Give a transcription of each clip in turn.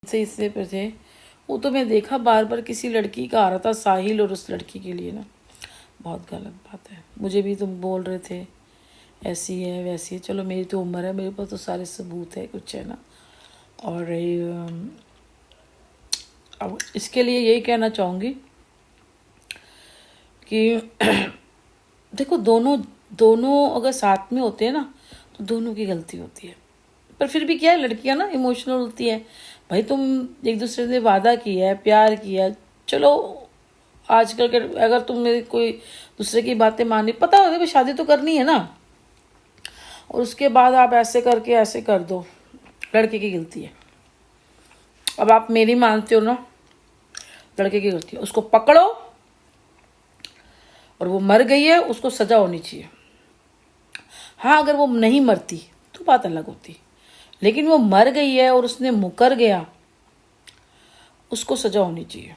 से इससे पर थे, वो तो मैं देखा बार बार किसी लड़की का आ रहा था, साहिल, और उस लड़की के लिए ना बहुत गलत बात है। मुझे भी तुम बोल रहे थे ऐसी है वैसी है, चलो मेरी तो उम्र है, मेरे पास तो सारे सबूत है कुछ, है ना। और अब इसके लिए यही कहना चाहूँगी कि देखो, दोनों दोनों अगर साथ में होते हैं ना तो दोनों की गलती होती है। पर फिर भी क्या है, लड़कियां ना इमोशनल होती है। भाई तुम एक दूसरे से वादा किया है, प्यार किया है, चलो आजकल के अगर तुम मेरी कोई दूसरे की बातें मानी, पता होता है शादी तो करनी है ना, और उसके बाद आप ऐसे करके ऐसे कर दो, लड़के की गलती है। अब आप मेरी मानते हो ना, लड़के की गलती है, उसको पकड़ो, और वो मर गई है उसको सजा होनी चाहिए। हाँ, अगर वो नहीं मरती तो बात अलग होती, लेकिन वो मर गई है और उसने मुकर गया, उसको सजा होनी चाहिए।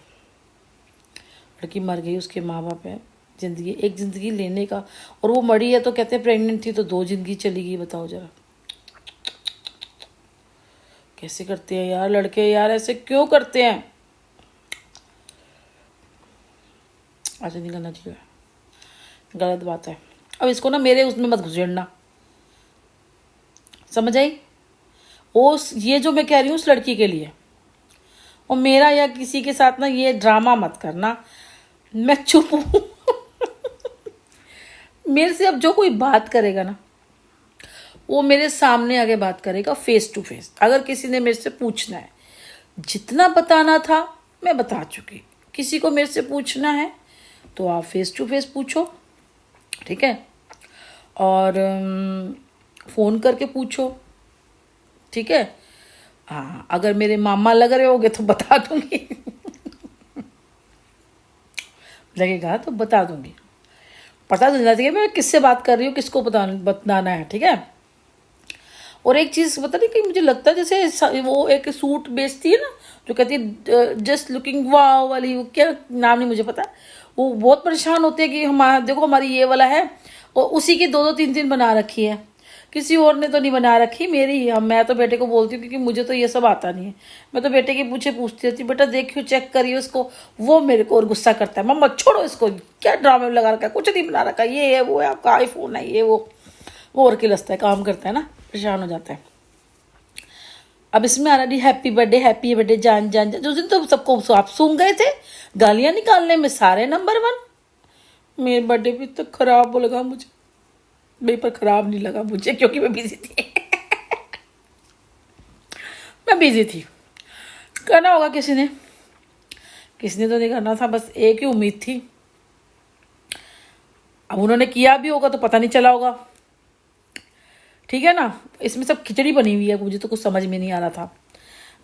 लड़की मर गई, उसके माँ बाप हैं, जिंदगी एक जिंदगी लेने का, और वो मरी है तो कहते हैं प्रेग्नेंट थी तो 2 जिंदगी चली गई। बताओ जरा कैसे करते हैं यार लड़के, यार ऐसे क्यों करते हैं? ऐसे नहीं करना चाहिए, गलत बात है। अब इसको ना मेरे उसमें मत घुसेड़ना, समझ आई? उस ये जो मैं कह रही हूँ उस लड़की के लिए, और मेरा या किसी के साथ ना ये ड्रामा मत करना। मैं चुप हूँ। मेरे से अब जो कोई बात करेगा ना, वो मेरे सामने आगे बात करेगा, फेस टू फेस। अगर किसी ने मेरे से पूछना है, जितना बताना था मैं बता चुकी, किसी को मेरे से पूछना है तो आप फेस टू फेस पूछो, ठीक है? और फ़ोन करके पूछो, ठीक है? हाँ, अगर मेरे मामा लग रहे होगे तो बता दूंगी। लगेगा तो बता दूंगी, पता तो देना चाहिए मैं किससे बात कर रही हूँ, किसको बताना है, ठीक है? और एक चीज़ पता नहीं कि मुझे लगता है जैसे वो एक सूट बेचती है ना, जो कहती है जस्ट लुकिंग वाव वाली, वो क्या नाम नहीं मुझे पता, वो बहुत परेशान होते हैं कि हमारा देखो हमारी ये वाला है, और उसी की 2-2 3-3 बना रखी है, किसी और ने तो नहीं बना रखी, मेरी। हम मैं तो बेटे को बोलती हूँ क्योंकि मुझे तो ये सब आता नहीं है, मैं तो बेटे की पूछती रहती, बेटा देखियो चेक करिए उसको। वो मेरे को और गुस्सा करता है, मम्मा छोड़ो इसको, क्या ड्रामे में लगा रखा है, कुछ नहीं बना रखा, ये है वो है, आपका आईफोन है, ये वो और किलसता है, काम करता है ना, परेशान हो जाता है। अब इसमें आ रहा हैप्पी बर्थडे जान जान जान, उस दिन तो सबको आप सूंघ गए थे गालियां निकालने में, सारे नंबर 1। मेरे बर्थडे भी तो खराब लगा मुझे, मेरे पर खराब नहीं लगा मुझे क्योंकि मैं बिजी थी। मैं बिजी थी, करना होगा किसी ने तो नहीं करना था, बस एक ही उम्मीद थी। अब उन्होंने किया भी होगा तो पता नहीं चला होगा, ठीक है ना? इसमें सब खिचड़ी बनी हुई है, मुझे तो कुछ समझ में नहीं आ रहा था।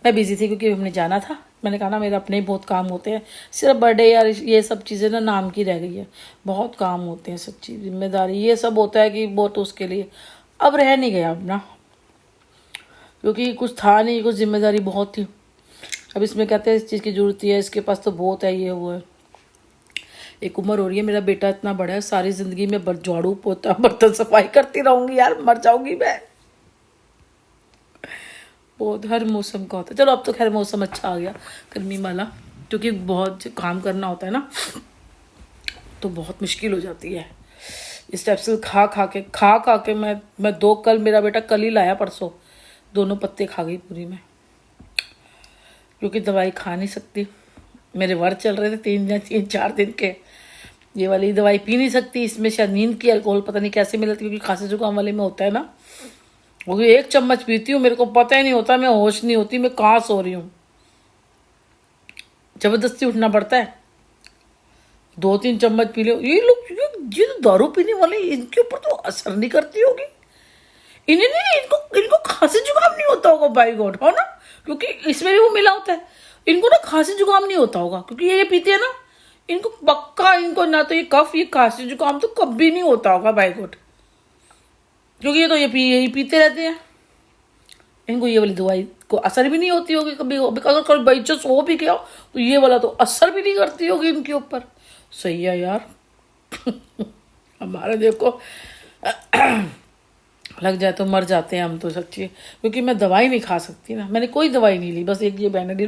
मैं बिजी थी क्योंकि हमने जाना था, मैंने कहा ना मेरे अपने ही बहुत काम होते हैं, सिर्फ बर्थडे यार ये सब चीज़ें ना नाम की रह गई है, बहुत काम होते हैं, सच्ची जिम्मेदारी ये सब होता है कि बहुत उसके लिए अब रह नहीं गया अब ना, क्योंकि कुछ था नहीं, कुछ जिम्मेदारी बहुत थी। अब इसमें कहते हैं इस चीज़ की जरूरत है, इसके पास तो बहुत है, ये वो है। एक उम्र हो रही है, मेरा बेटा इतना बड़ा है, सारी ज़िंदगी में झाड़ू पोता बर्तन सफाई करती रहूँगी यार, मर जाऊँगी मैं। बहुत हर मौसम का होता है, चलो अब तो खैर मौसम अच्छा आ गया गर्मी वाला, क्योंकि बहुत काम करना होता है ना तो बहुत मुश्किल हो जाती है। इस टाइप से खा खा के मैं 2 कल, मेरा बेटा कल ही लाया परसों, दोनों पत्ते खा गई पूरी में, क्योंकि दवाई खा नहीं सकती। मेरे वर्क चल रहे थे 3-4 दिन के, ये वाली दवाई पी नहीं सकती, इसमें शायद नींद की अल्कोहल पता नहीं कैसे मिलती, क्योंकि खांसी जुकाम वाले में होता है ना, वो 1 चम्मच पीती हूँ, मेरे को पता ही नहीं होता, मैं होश नहीं होती, मैं कहाँ सो रही हूँ, जबरदस्ती उठना पड़ता है। 2-3 चम्मच पी लो। ये लोग ये तो दारू पीने वाले, इनके ऊपर तो असर नहीं करती होगी, इन्हें नहीं, इनको खांसी जुकाम नहीं होता होगा, बाई गॉड, है ना? क्योंकि इसमें भी वो मिला होता है, इनको ना खांसी जुकाम नहीं होता होगा, क्योंकि ये पीते हैं ना, इनको पक्का, इनको ना तो ये कफ, ये खांसी जुकाम तो कभी नहीं होता होगा, बाई गॉड, क्योंकि ये तो यही पीते रहते हैं, इनको ये वाली दवाई को असर भी नहीं होती होगी कभी, अगर कभी बाई चांस हो भी गया तो ये वाला तो असर भी नहीं करती होगी इनके ऊपर। सही है यार। हमारे देखो लग जाए तो मर जाते हैं हम तो सच्ची, क्योंकि मैं दवाई नहीं खा सकती ना, मैंने कोई दवाई नहीं ली, बस एक ये बेनाडिल